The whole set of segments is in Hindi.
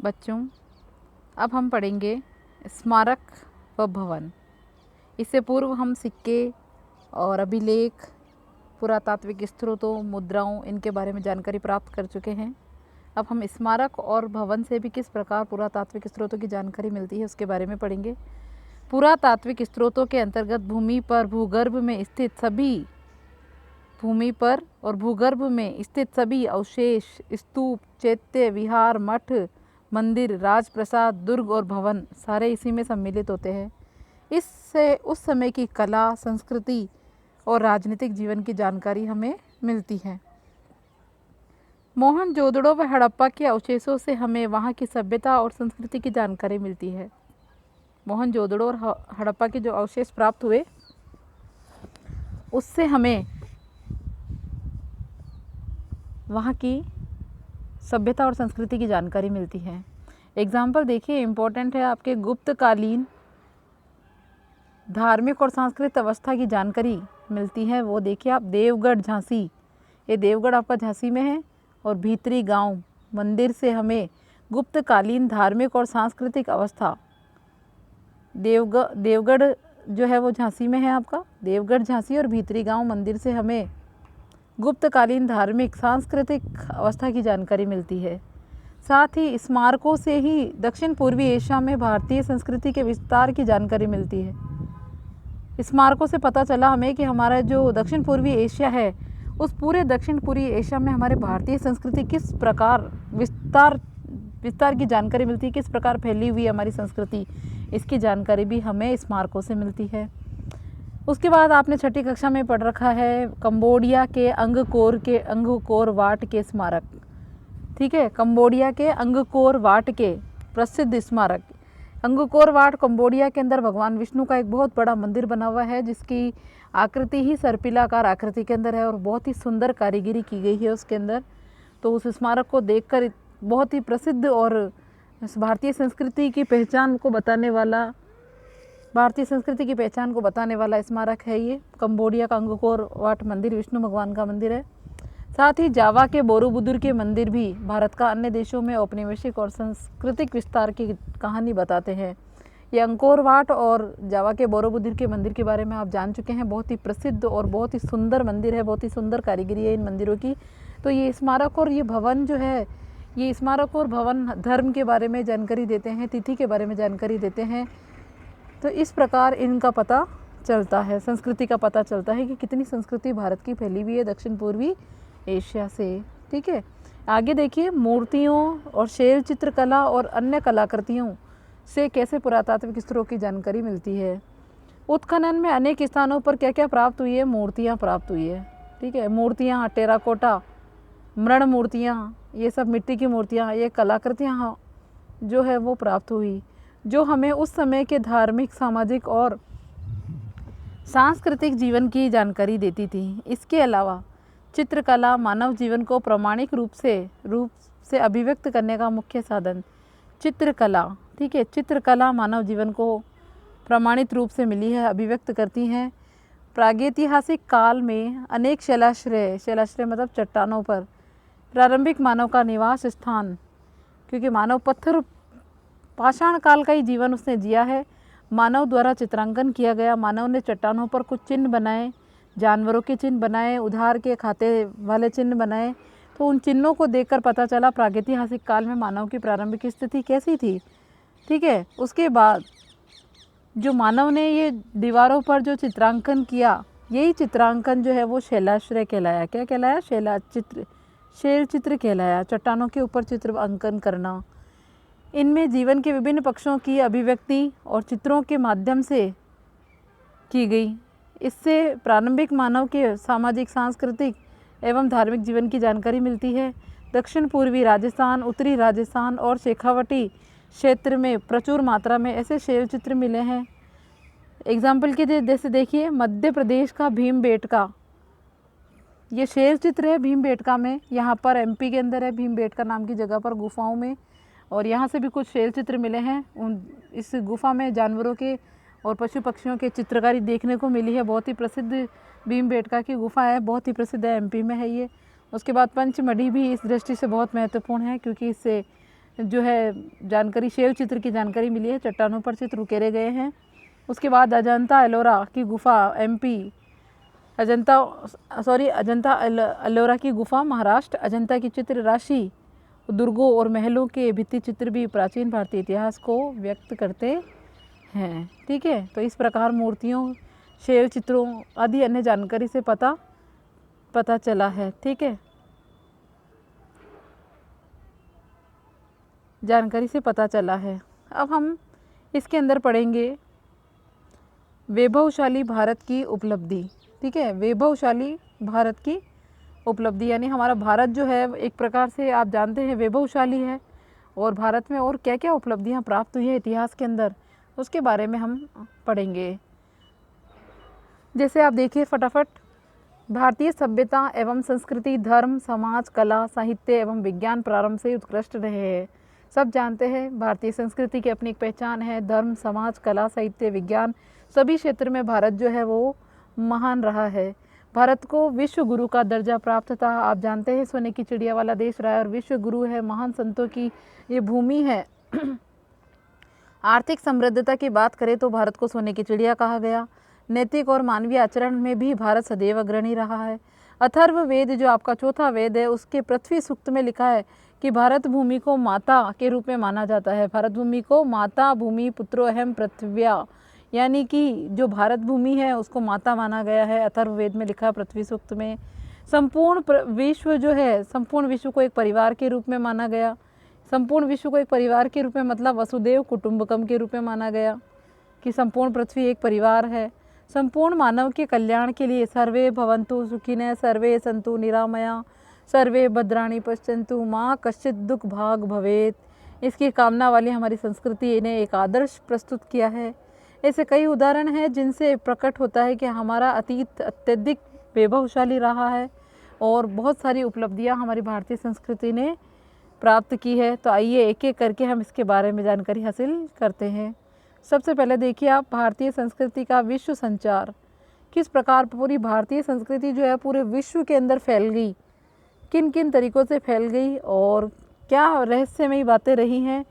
बच्चों, अब हम पढ़ेंगे स्मारक व भवन। इससे पूर्व हम सिक्के और अभिलेख, पुरातात्विक स्रोतों, मुद्राओं, इनके बारे में जानकारी प्राप्त कर चुके हैं। अब हम स्मारक और भवन से भी किस प्रकार पुरातात्विक स्रोतों की जानकारी मिलती है उसके बारे में पढ़ेंगे। पुरातात्विक स्रोतों के अंतर्गत भूमि पर और भूगर्भ में स्थित सभी अवशेष, स्तूप, चैत्य, विहार, मठ, मंदिर, राजप्रसाद, दुर्ग और भवन सारे इसी में सम्मिलित होते हैं। इससे उस समय की कला, संस्कृति और राजनीतिक जीवन की जानकारी हमें मिलती है। मोहनजोदड़ो व हड़प्पा के अवशेषों से हमें वहाँ की सभ्यता और संस्कृति की जानकारी मिलती है। मोहनजोदड़ो और हड़प्पा के जो अवशेष प्राप्त हुए उससे हमें वहाँ की सभ्यता और संस्कृति की जानकारी मिलती है। एग्जाम्पल देखिए, इम्पोर्टेंट है आपके गुप्तकालीन धार्मिक और सांस्कृतिक अवस्था की जानकारी मिलती है। वो देखिए आप, देवगढ़ झांसी, ये देवगढ़ आपका झांसी में है, और भीतरी गांव मंदिर से हमें गुप्तकालीन धार्मिक और सांस्कृतिक अवस्था, देवगढ़ जो है वो झांसी में है आपका, देवगढ़ झांसी और भीतरी गांव मंदिर से हमें गुप्तकालीन धार्मिक सांस्कृतिक अवस्था की जानकारी मिलती है। साथ ही स्मारकों से ही दक्षिण पूर्वी एशिया में भारतीय संस्कृति के विस्तार की जानकारी मिलती है। स्मारकों से पता चला हमें कि हमारा जो दक्षिण पूर्वी एशिया है, उस पूरे दक्षिण पूर्वी एशिया में हमारे भारतीय संस्कृति किस प्रकार विस्तार की जानकारी मिलती है, किस प्रकार फैली हुई है हमारी संस्कृति, इसकी जानकारी भी हमें स्मारकों से मिलती है। उसके बाद आपने छठी कक्षा में पढ़ रखा है कंबोडिया के अंगकोर वाट के स्मारक। ठीक है, कंबोडिया के अंगकोर वाट के प्रसिद्ध स्मारक। अंगकोर वाट कंबोडिया के अंदर भगवान विष्णु का एक बहुत बड़ा मंदिर बना हुआ है, जिसकी आकृति ही सर्पिलाकार आकृति के अंदर है और बहुत ही सुंदर कारीगरी की गई है उसके अंदर। तो उस स्मारक को देखकर बहुत ही प्रसिद्ध और भारतीय संस्कृति की पहचान को बताने वाला स्मारक है ये कंबोडिया का अंगकोर वाट मंदिर, विष्णु भगवान का मंदिर है। साथ ही जावा के बोरोबुदुर के मंदिर भी भारत का अन्य देशों में औपनिवेशिक और सांस्कृतिक विस्तार की कहानी बताते हैं। ये अंगकोर वाट और जावा के बोरोबुदुर के मंदिर के बारे में आप जान चुके हैं। बहुत ही प्रसिद्ध और बहुत ही सुंदर मंदिर है, बहुत ही सुंदर कारीगरी है इन मंदिरों की। तो ये स्मारक और ये भवन जो है, ये स्मारक और भवन धर्म के बारे में जानकारी देते हैं, तिथि के बारे में जानकारी देते हैं। तो इस प्रकार इनका पता चलता है, संस्कृति का पता चलता है कि कितनी संस्कृति भारत की फैली हुई है दक्षिण पूर्वी एशिया से। ठीक है, आगे देखिए, मूर्तियों और शैल चित्रकला और अन्य कलाकृतियों से कैसे पुरातात्विक स्रोतों की जानकारी मिलती है। उत्खनन में अनेक स्थानों पर क्या क्या प्राप्त हुई है, मूर्तियाँ प्राप्त हुई है। ठीक है, मूर्तियाँ, टेराकोटा, मृण मूर्तियाँ, ये सब मिट्टी की मूर्तियाँ, ये कलाकृतियाँ जो है वो प्राप्त हुई, जो हमें उस समय के धार्मिक, सामाजिक और सांस्कृतिक जीवन की जानकारी देती थी। इसके अलावा चित्रकला मानव जीवन को प्रामाणिक रूप से अभिव्यक्त करने का मुख्य साधन। चित्रकला, ठीक है, चित्रकला मानव जीवन को प्रमाणित रूप से मिली है, अभिव्यक्त करती हैं। प्रागैतिहासिक काल में अनेक शैलाश्रय मतलब चट्टानों पर प्रारंभिक मानव का निवास स्थान, क्योंकि मानव पाषाण काल का ही जीवन उसने जिया है। मानव द्वारा चित्रांकन किया गया, मानव ने चट्टानों पर कुछ चिन्ह बनाए, जानवरों के चिन्ह बनाए, उधार के खाते वाले चिन्ह बनाए। तो उन चिन्हों को देखकर पता चला प्रागैतिहासिक काल में मानव की प्रारंभिक स्थिति कैसी थी। ठीक है, उसके बाद जो मानव ने ये दीवारों पर जो चित्रांकन किया, यही चित्रांकन जो है वो शैलाश्रय कहलाया। क्या कहलाया? शैल चित्र कहलाया। चट्टानों के ऊपर चित्र अंकन करना, इनमें जीवन के विभिन्न पक्षों की अभिव्यक्ति और चित्रों के माध्यम से की गई। इससे प्रारंभिक मानव के सामाजिक, सांस्कृतिक एवं धार्मिक जीवन की जानकारी मिलती है। दक्षिण पूर्वी राजस्थान, उत्तरी राजस्थान और शेखावटी क्षेत्र में प्रचुर मात्रा में ऐसे शैल चित्र मिले हैं। एग्जाम्पल के जैसे देखिए, मध्य प्रदेश का भीमबेटका, ये शैल चित्र है भीमबेटका में। यहाँ पर एमपी के अंदर है भीमबेटका नाम की जगह पर, गुफाओं में, और यहाँ से भी कुछ शैल चित्र मिले हैं। इस गुफा में जानवरों के और पशु पक्षियों के चित्रकारी देखने को मिली है। बहुत ही प्रसिद्ध भीमबेटका की गुफा है, बहुत ही प्रसिद्ध है, एमपी में है ये। उसके बाद पंचमढ़ी भी इस दृष्टि से बहुत महत्वपूर्ण है, क्योंकि इससे जो है जानकारी, शैव चित्र की जानकारी मिली है। चट्टानों पर चित्र उकेरे गए हैं। उसके बाद अजंता एलोरा की गुफा एमपी, अजंता एलोरा की गुफा महाराष्ट्र। अजंता की चित्र राशि, दुर्गों और महलों के भित्ति चित्र भी प्राचीन भारतीय इतिहास को व्यक्त करते हैं। ठीक है, तो इस प्रकार मूर्तियों, शैव चित्रों आदि अन्य जानकारी से पता चला है। ठीक है, जानकारी से पता चला है। अब हम इसके अंदर पढ़ेंगे वैभवशाली भारत की उपलब्धि। ठीक है, वैभवशाली भारत की उपलब्धि यानी हमारा भारत जो है एक प्रकार से आप जानते हैं वैभवशाली है, और भारत में और क्या क्या उपलब्धियां प्राप्त हुई है इतिहास के अंदर, उसके बारे में हम पढ़ेंगे। जैसे आप देखिए फटाफट, भारतीय सभ्यता एवं संस्कृति, धर्म, समाज, कला, साहित्य एवं विज्ञान प्रारंभ से उत्कृष्ट रहे हैं। सब जानते हैं भारतीय संस्कृति की अपनी एक पहचान है। धर्म, समाज, कला, साहित्य, विज्ञान सभी क्षेत्र में भारत जो है वो महान रहा है। भारत को विश्व गुरु का दर्जा प्राप्त था। आप जानते हैं सोने की चिड़िया वाला देश रहा है और विश्व गुरु है, महान संतों की ये भूमि है। आर्थिक समृद्धता की बात करें तो भारत को सोने की चिड़िया कहा गया। नैतिक और मानवीय आचरण में भी भारत सदैव अग्रणी रहा है। अथर्व वेद जो आपका चौथा वेद है, उसके पृथ्वी सूक्त में लिखा है कि भारत भूमि को माता के रूप में माना जाता है। भारत भूमि को माता भूमि पुत्रो अहम पृथ्व्या, यानी कि जो भारत भूमि है उसको माता माना गया है, अथर्व वेद में लिखा है पृथ्वी सूक्त में। संपूर्ण विश्व जो है, संपूर्ण विश्व को एक परिवार के रूप में माना गया। संपूर्ण विश्व को एक परिवार के रूप में मतलब वसुदेव कुटुंबकम के रूप में माना गया कि संपूर्ण पृथ्वी एक परिवार है। संपूर्ण मानव के कल्याण के लिए सर्वे भवन्तु सुखिनः, सर्वे सन्तु निरामया, सर्वे भद्राणि पश्यन्तु, माँ कश्चित् दुख भाग भवेत, इसकी कामना वाली हमारी संस्कृति ने एक आदर्श प्रस्तुत किया है। ऐसे कई उदाहरण हैं जिनसे प्रकट होता है कि हमारा अतीत अत्यधिक वैभवशाली रहा है और बहुत सारी उपलब्धियां हमारी भारतीय संस्कृति ने प्राप्त की है। तो आइए एक एक करके हम इसके बारे में जानकारी हासिल करते हैं। सबसे पहले देखिए आप, भारतीय संस्कृति का विश्व संचार, किस प्रकार पूरी भारतीय संस्कृति जो है पूरे विश्व के अंदर फैल गई, किन किन तरीक़ों से फैल गई और क्या रहस्यमयी बातें रही हैं,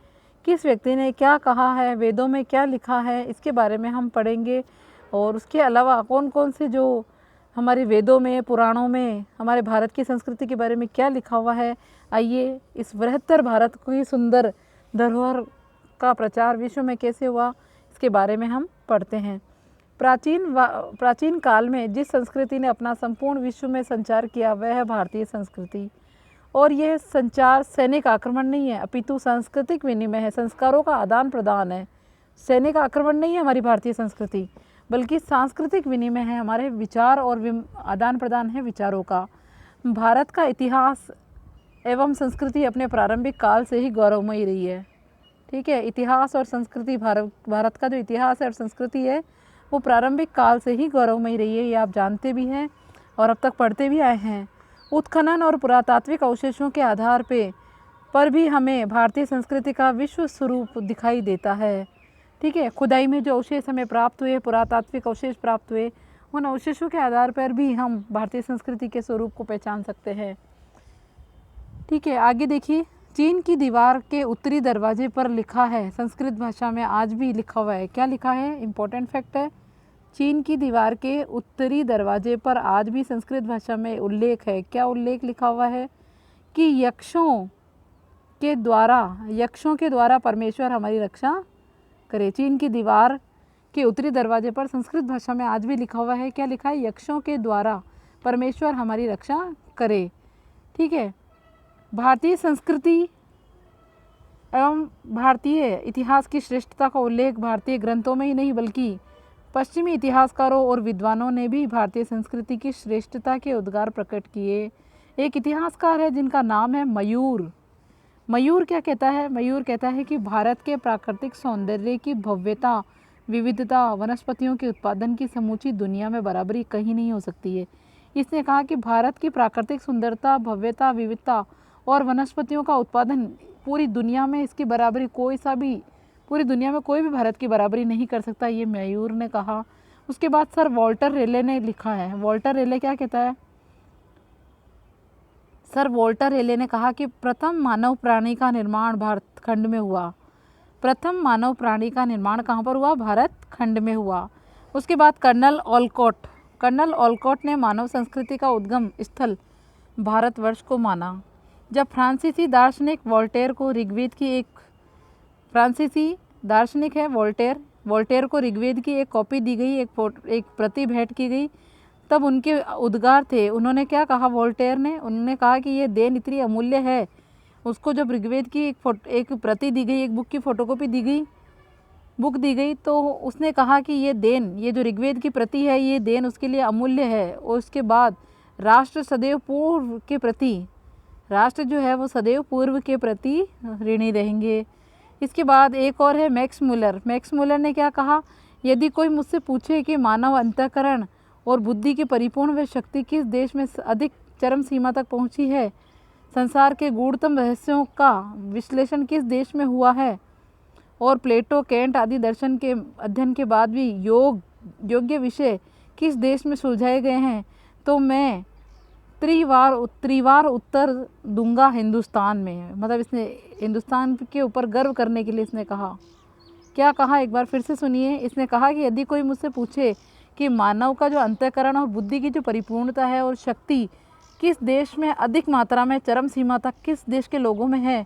किस व्यक्ति ने क्या कहा है, वेदों में क्या लिखा है, इसके बारे में हम पढ़ेंगे। और उसके अलावा कौन कौन से जो हमारे वेदों में, पुराणों में हमारे भारत की संस्कृति के बारे में क्या लिखा हुआ है। आइए इस बृहत्तर भारत की सुंदर धरोहर का प्रचार विश्व में कैसे हुआ, इसके बारे में हम पढ़ते हैं। प्राचीन काल में जिस संस्कृति ने अपना संपूर्ण विश्व में संचार किया वह है भारतीय संस्कृति। और यह संचार सैनिक आक्रमण नहीं है, अपितु सांस्कृतिक विनिमय है, संस्कारों का आदान प्रदान है। सैनिक आक्रमण नहीं है हमारी भारतीय संस्कृति, बल्कि सांस्कृतिक विनिमय है, हमारे विचार और आदान प्रदान है विचारों का। भारत का इतिहास एवं संस्कृति अपने प्रारंभिक काल से ही गौरवमयी रही है। ठीक है, इतिहास और संस्कृति, भारत का जो इतिहास है और संस्कृति है वो प्रारंभिक काल से ही गौरवमयी रही है, ये आप जानते भी हैं और अब तक पढ़ते भी आए हैं। उत्खनन और पुरातात्विक अवशेषों के आधार पर भी हमें भारतीय संस्कृति का विश्व स्वरूप दिखाई देता है। ठीक है, खुदाई में जो अवशेष हमें प्राप्त हुए, पुरातात्विक अवशेष प्राप्त हुए, उन अवशेषों के आधार पर भी हम भारतीय संस्कृति के स्वरूप को पहचान सकते हैं। ठीक है, आगे देखिए, चीन की दीवार के उत्तरी दरवाजे पर लिखा है, संस्कृत भाषा में आज भी लिखा हुआ है। क्या लिखा है, इम्पोर्टेंट फैक्ट है। चीन की दीवार के उत्तरी दरवाजे पर आज भी संस्कृत भाषा में उल्लेख है। क्या उल्लेख लिखा हुआ है कि यक्षों के द्वारा परमेश्वर हमारी रक्षा करे। चीन की दीवार के उत्तरी दरवाजे पर संस्कृत भाषा में आज भी लिखा हुआ है। क्या लिखा है, यक्षों के द्वारा परमेश्वर हमारी रक्षा करे। ठीक है, भारतीय संस्कृति एवं भारतीय इतिहास की श्रेष्ठता का उल्लेख भारतीय ग्रंथों में ही नहीं बल्कि पश्चिमी इतिहासकारों और विद्वानों ने भी भारतीय संस्कृति की श्रेष्ठता के उद्गार प्रकट किए। एक इतिहासकार है जिनका नाम है मयूर। मयूर क्या कहता है, मयूर कहता है कि भारत के प्राकृतिक सौंदर्य की भव्यता, विविधता, वनस्पतियों के उत्पादन की समूची दुनिया में बराबरी कहीं नहीं हो सकती है। इसने कहा कि भारत की प्राकृतिक सुंदरता, भव्यता, विविधता और वनस्पतियों का उत्पादन पूरी दुनिया में इसकी बराबरी पूरी दुनिया में कोई भी भारत की बराबरी नहीं कर सकता, ये मयूर ने कहा। उसके बाद सर वॉल्टर रेले ने लिखा है। वॉल्टर रेले क्या कहता है, सर वोल्टर रेले ने कहा कि प्रथम मानव प्राणी का निर्माण भारत खंड में हुआ। प्रथम मानव प्राणी का निर्माण कहाँ पर हुआ? भारत खंड में हुआ। उसके बाद कर्नल ओलकॉट ने मानव संस्कृति का उद्गम स्थल भारतवर्ष को माना। जब फ्रांसीसी दार्शनिक वोल्टेयर को ऋग्वेद की फ्रांसीसी दार्शनिक है वोल्टेयर को ऋग्वेद की एक कॉपी दी गई, एक प्रति भेंट की गई, तब उनके उद्गार थे। उन्होंने क्या कहा वोल्टेयर ने? उन्होंने कहा कि ये देन इतनी अमूल्य है। उसको जब ऋग्वेद की एक प्रति दी गई, एक बुक की फोटोकॉपी दी गई, बुक दी गई, तो उसने कहा कि ये देन, ये जो ऋग्वेद की प्रति है, ये देन उसके लिए अमूल्य है। और उसके बाद राष्ट्र सदैव पूर्व के प्रति, राष्ट्र जो है वो सदैव पूर्व के प्रति ऋणी रहेंगे। इसके बाद एक और है मैक्स मुलर ने क्या कहा? यदि कोई मुझसे पूछे कि मानव अंतःकरण और बुद्धि की परिपूर्ण व शक्ति किस देश में अधिक चरम सीमा तक पहुंची है, संसार के गूढ़तम रहस्यों का विश्लेषण किस देश में हुआ है, और प्लेटो केंट आदि दर्शन के अध्ययन के बाद भी योग्य विषय किस देश में सुलझाए गए हैं, तो मैं त्रिवार उत्तर दूंगा हिंदुस्तान में। मतलब इसने हिंदुस्तान के ऊपर गर्व करने के लिए इसने कहा। क्या कहा? एक बार फिर से सुनिए। इसने कहा कि यदि कोई मुझसे पूछे कि मानव का जो अंतःकरण और बुद्धि की जो परिपूर्णता है और शक्ति किस देश में अधिक मात्रा में चरम सीमा तक किस देश के लोगों में है,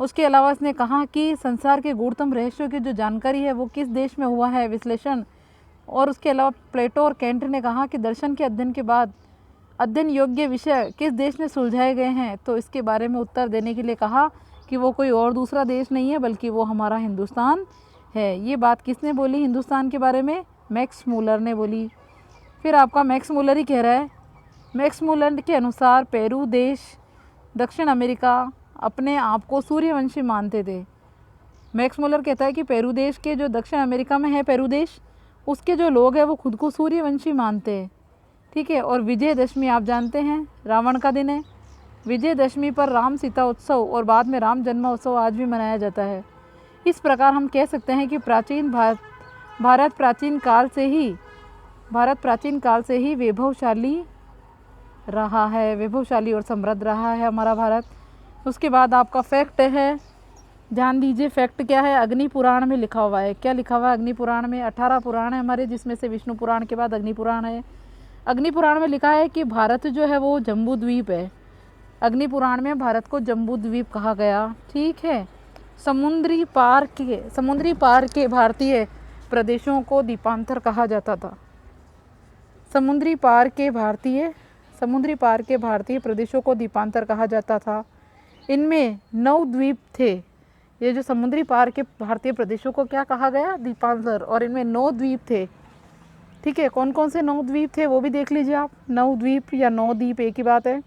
उसके अलावा इसने कहा कि संसार के गूढ़तम रहस्यों की जो जानकारी है वो किस देश में हुआ है विश्लेषण, और उसके अलावा प्लेटो और केंट ने कहा कि दर्शन के अध्ययन के बाद अध्ययन योग्य विषय किस देश में सुलझाए गए हैं, तो इसके बारे में उत्तर देने के लिए कहा कि वो कोई और दूसरा देश नहीं है बल्कि वो हमारा हिंदुस्तान है। ये बात किसने बोली हिंदुस्तान के बारे में? मैक्स मुलर ने बोली। फिर आपका मैक्स मुलर ही कह रहा है। मैक्स मुलर के अनुसार पेरू देश, दक्षिण अमेरिका अपने आप को सूर्यवंशी मानते थे। मैक्स मुलर कहता है कि पेरू देश के जो दक्षिण अमेरिका में है पेरू देश, उसके जो लोग हैं वो खुद को सूर्यवंशी मानते हैं। ठीक है। और विजयदशमी आप जानते हैं रावण का दिन है। विजयदशमी पर राम सीता उत्सव और बाद में राम जन्मोत्सव आज भी मनाया जाता है। इस प्रकार हम कह सकते हैं कि भारत प्राचीन काल से ही वैभवशाली रहा है, वैभवशाली और समृद्ध रहा है हमारा भारत। उसके बाद आपका फैक्ट है, ध्यान दीजिए फैक्ट क्या है? अग्नि पुराण में लिखा हुआ है। क्या लिखा हुआ है अग्नि पुराण में? 18 पुराण है हमारे, जिसमें से विष्णु पुराण के बाद अग्नि पुराण है। अग्नि पुराण में लिखा है कि भारत जो है वो जम्बू द्वीप है। अग्नि पुराण में भारत को जम्बू द्वीप कहा गया। ठीक है। समुद्री पार के भारतीय प्रदेशों को द्वीपांतर कहा जाता था। समुद्री पार के भारतीय प्रदेशों को द्वीपांतर कहा जाता था। इनमें 9 द्वीप थे। ये जो समुद्री पार के भारतीय प्रदेशों को क्या कहा गया? द्वीपांतर। और इनमें 9 द्वीप थे। ठीक है। कौन कौन से 9 द्वीप थे वो भी देख लीजिए आप। 9 द्वीप या 9 द्वीप एक ही बात है।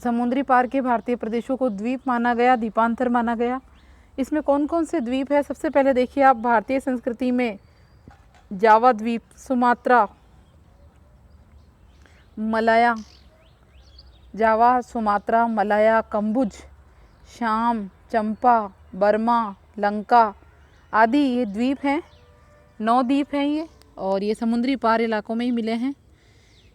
समुद्री पार के भारतीय प्रदेशों को द्वीप माना गया, द्वीपांतर माना गया। इसमें कौन कौन से द्वीप है? सबसे पहले देखिए आप, भारतीय संस्कृति में जावा द्वीप, सुमात्रा, मलाया, जावा, सुमात्रा, मलाया, कंबुज, शाम, चंपा, बर्मा, लंका आदि ये द्वीप हैं। 9 द्वीप हैं ये, और ये समुद्री पार इलाकों में ही मिले हैं।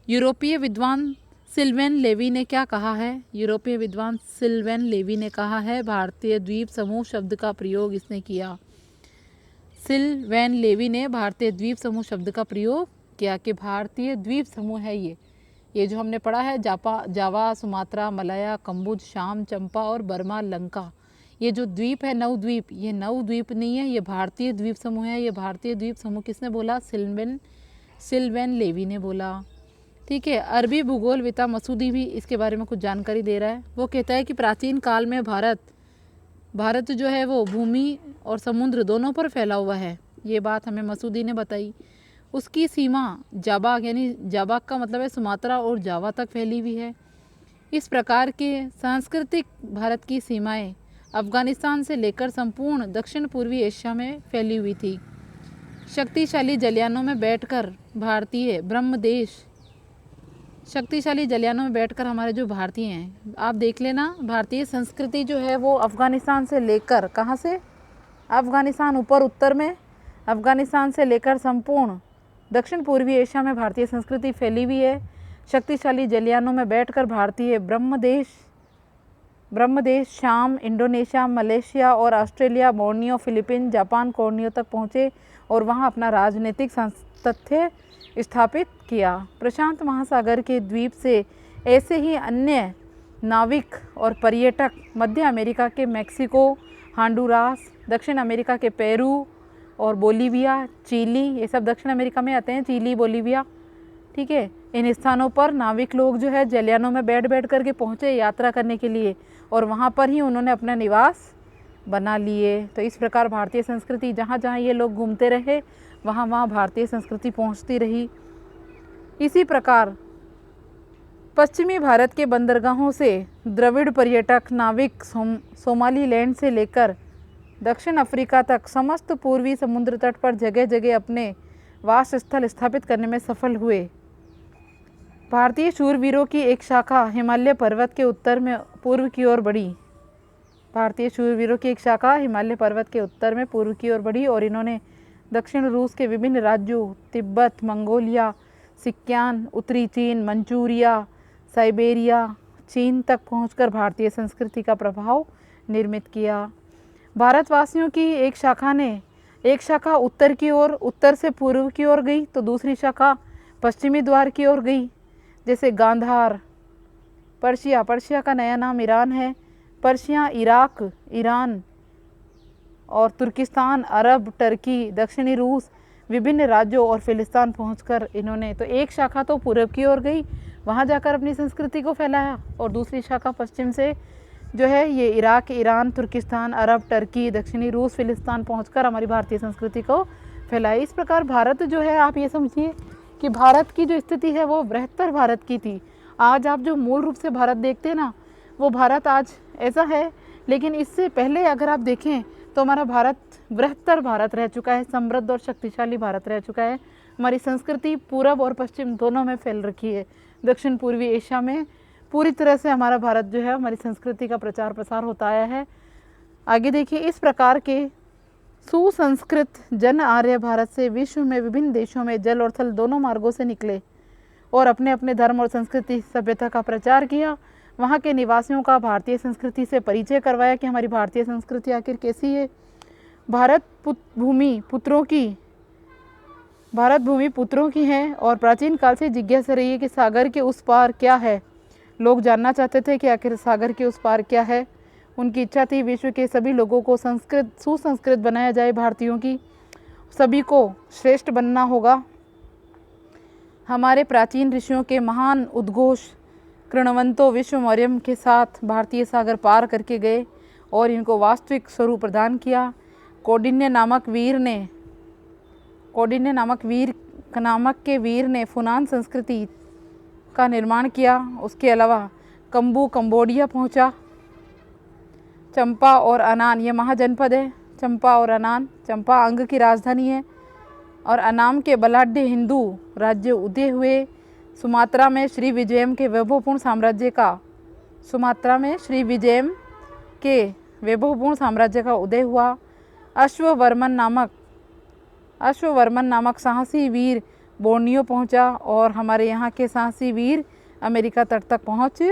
यूरोपीय विद्वान सिल्वेन लेवी ने क्या कहा है? यूरोपीय विद्वान सिल्वेन लेवी ने कहा है, भारतीय द्वीप समूह शब्द का प्रयोग इसने किया। सिल्वेन लेवी ने भारतीय द्वीप समूह शब्द का प्रयोग किया कि भारतीय द्वीप समूह है ये जो हमने पढ़ा है, जावा, सुमात्रा, मलाया, कंबुज, शाम, चंपा और बर्मा, लंका, ये जो द्वीप है 9 द्वीप, ये 9 द्वीप नहीं है, ये भारतीय द्वीप समूह है। ये भारतीय द्वीप समूह किसने बोला? सिल्वेन लेवी ने बोला। ठीक है। अरबी भूगोलविता मसूदी भी इसके बारे में कुछ जानकारी दे रहा है। वो कहता है कि प्राचीन काल में भारत जो है वो भूमि और समुद्र दोनों पर फैला हुआ है। ये बात हमें मसूदी ने बताई। उसकी सीमा जाबाक, यानी जाबाक का मतलब है सुमात्रा और जावा तक फैली हुई है। इस प्रकार के सांस्कृतिक भारत की सीमाएं अफगानिस्तान से लेकर संपूर्ण दक्षिण पूर्वी एशिया में फैली हुई थी। शक्तिशाली जलयानों में बैठकर हमारे जो भारतीय हैं, आप देख लेना, भारतीय संस्कृति जो है वो अफ़गानिस्तान से लेकर, कहाँ से? अफ़गानिस्तान ऊपर उत्तर में, अफ़गानिस्तान से लेकर संपूर्ण दक्षिण पूर्वी एशिया में भारतीय संस्कृति फैली हुई है। शक्तिशाली जलयानों में बैठकर भारतीय ब्रह्मदेश, शाम, इंडोनेशिया, मलेशिया और Australia, Borneo, Philippines, Japan, Borneo तक पहुँचे और वहाँ अपना राजनीतिक सामर्थ्य स्थापित किया। प्रशांत महासागर के द्वीप से ऐसे ही अन्य नाविक और पर्यटक मध्य अमेरिका के मैक्सिको, होंडुरास, दक्षिण अमेरिका के पेरू और बोलीविया, चिली, ये सब दक्षिण अमेरिका में आते हैं, चिली, बोलीविया, ठीक है। इन स्थानों पर नाविक लोग जो है जलयानों में बैठ करके पहुँचे यात्रा करने के लिए और वहाँ पर ही उन्होंने अपना निवास बना लिए। तो इस प्रकार भारतीय संस्कृति जहाँ जहाँ ये लोग घूमते रहे वहाँ वहाँ भारतीय संस्कृति पहुँचती रही। इसी प्रकार पश्चिमी भारत के बंदरगाहों से द्रविड़ पर्यटक नाविक सोमालीलैंड से लेकर दक्षिण अफ्रीका तक समस्त पूर्वी समुद्र तट पर जगह जगह अपने वास स्थल स्थापित करने में सफल हुए। भारतीय शूरवीरों की एक शाखा हिमालय पर्वत के उत्तर में पूर्व की ओर बढ़ी। भारतीय शूरवीरों की एक शाखा हिमालय पर्वत के उत्तर में पूर्व की ओर बढ़ी और इन्होंने दक्षिण रूस के विभिन्न राज्यों तिब्बत, मंगोलिया, सिक्कियान, उत्तरी चीन, मंचूरिया, साइबेरिया, चीन तक पहुंचकर भारतीय संस्कृति का प्रभाव निर्मित किया। भारतवासियों की एक शाखा उत्तर की ओर, उत्तर से पूर्व की ओर गई तो दूसरी शाखा पश्चिमी द्वार की ओर गई। जैसे गांधार, पर्शिया का नया नाम ईरान है, पर्शिया, इराक, ईरान और तुर्किस्तान, अरब, टर्की, दक्षिणी रूस, विभिन्न राज्यों और फिलिस्तीन पहुंचकर इन्होंने तो एक शाखा तो पूर्व की ओर गई, वहां जाकर अपनी संस्कृति को फैलाया और दूसरी शाखा पश्चिम से जो है ये इराक, ईरान, तुर्किस्तान, अरब, टर्की, दक्षिणी रूस, फिलिस्तीन पहुंचकर हमारी भारतीय संस्कृति को फैलाई। इस प्रकार भारत जो है आप ये समझिए कि भारत की जो स्थिति है वो बृहत्तर भारत की थी। आज आप जो मूल रूप से भारत देखते हैं ना वो भारत आज ऐसा है, लेकिन इससे पहले अगर आप देखें तो हमारा भारत बृहत्तर भारत रह चुका है, समृद्ध और शक्तिशाली भारत रह चुका है। हमारी संस्कृति पूरब और पश्चिम दोनों में फैल रखी है। दक्षिण पूर्वी एशिया में पूरी तरह से हमारा भारत जो है हमारी संस्कृति का प्रचार प्रसार होता आया है। आगे देखिए, इस प्रकार के सुसंस्कृत जन आर्य भारत से विश्व में विभिन्न देशों में जल और थल दोनों मार्गों से निकले और अपने अपने धर्म और संस्कृति सभ्यता का प्रचार किया। वहाँ के निवासियों का भारतीय संस्कृति से परिचय करवाया कि हमारी भारतीय संस्कृति आखिर कैसी है। भारत भूमि पुत्रों की है और प्राचीन काल से जिज्ञासा रही है कि सागर के उस पार क्या है। लोग जानना चाहते थे कि आखिर सागर के उस पार क्या है। उनकी इच्छा थी विश्व के सभी लोगों को सुसंस्कृत बनाया जाए। भारतीयों की सभी को श्रेष्ठ बनना होगा। हमारे प्राचीन ऋषियों के महान उद्घोष कृणवंतो विश्व मौर्यम के साथ भारतीय सागर पार करके गए और इनको वास्तविक स्वरूप प्रदान किया। कौंडिन्य नामक वीर ने फुनान संस्कृति का निर्माण किया। उसके अलावा कंबोडिया पहुंचा। चंपा और अनान ये महाजनपद है। चंपा और अनान, चंपा अंग की राजधानी है और अनाम के बलाढ्य हिंदू राज्य उदय हुए। सुमात्रा में श्री विजयम के वैभवपूर्ण साम्राज्य का उदय हुआ। अश्ववर्मन नामक साहसी वीर बोर्नियो पहुंचा और हमारे यहाँ के साहसी वीर अमेरिका तट तक पहुंच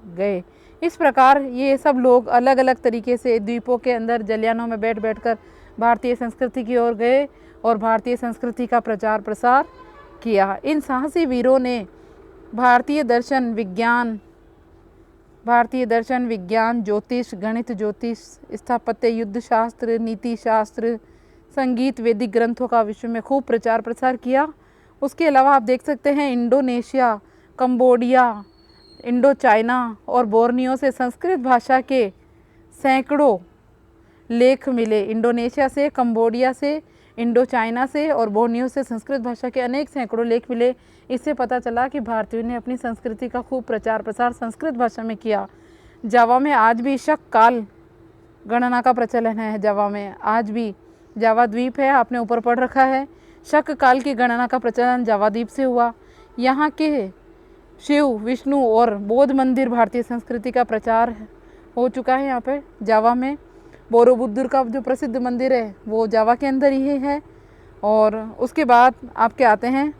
गए। इस प्रकार ये सब लोग अलग अलग तरीके से द्वीपों के अंदर जलयानों में बैठ कर भारतीय संस्कृति की ओर गए और भारतीय संस्कृति का प्रचार प्रसार किया। इन साहसी वीरों ने भारतीय दर्शन विज्ञान, ज्योतिष, गणित, स्थापत्य, युद्ध शास्त्र, नीति शास्त्र, संगीत, वैदिक ग्रंथों का विश्व में खूब प्रचार प्रसार किया। उसके अलावा आप देख सकते हैं इंडोनेशिया, कंबोडिया, इंडो चाइना और बोर्नियो से संस्कृत भाषा के सैकड़ों लेख मिले। इंडोनेशिया से, कंबोडिया से, इंडो चाइना से और बोर्नियो से संस्कृत भाषा के अनेक सैकड़ों लेख मिले। इससे पता चला कि भारतीयों ने अपनी संस्कृति का खूब प्रचार प्रसार संस्कृत भाषा में किया। जावा में आज भी शक काल गणना का प्रचलन है। जावा में आज भी, जावा द्वीप है, आपने ऊपर पढ़ रखा है, शक काल की गणना का प्रचलन जावा द्वीप से हुआ। यहाँ के शिव, विष्णु और बौद्ध मंदिर भारतीय संस्कृति का प्रचार हो चुका है। यहाँ पे जावा में बोरोबुद्दुर का जो प्रसिद्ध मंदिर है वो जावा के अंदर ही है। और उसके बाद आपके आते हैं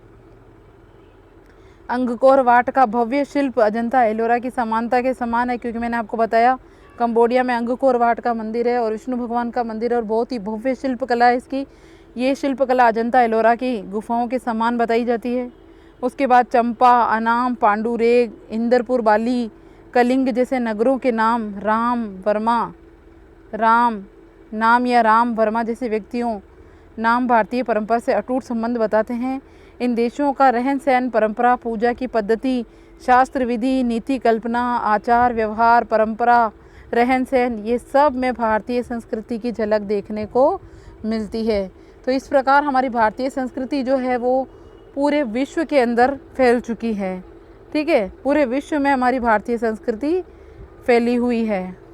अंगकोर वाट का भव्य शिल्प अजंता एलोरा की समानता के समान है, क्योंकि मैंने आपको बताया कंबोडिया में अंगकोर वाट का मंदिर है और विष्णु भगवान का मंदिर है और बहुत ही भव्य शिल्पकला है इसकी। ये शिल्पकला अजंता एलोरा की गुफाओं के समान बताई जाती है। उसके बाद चंपा, अनाम, पांडुरेग, इंदरपुर बाली, कलिंग जैसे नगरों के नाम, राम या राम वर्मा जैसे व्यक्तियों नाम भारतीय परंपरा से अटूट संबंध बताते हैं। इन देशों का रहन सहन, परंपरा, पूजा की पद्धति, शास्त्र विधि, नीति कल्पना, आचार व्यवहार, परंपरा, रहन सहन, ये सब में भारतीय संस्कृति की झलक देखने को मिलती है। तो इस प्रकार हमारी भारतीय संस्कृति जो है वो पूरे विश्व के अंदर फैल चुकी है। ठीक है, पूरे विश्व में हमारी भारतीय संस्कृति फैली हुई है।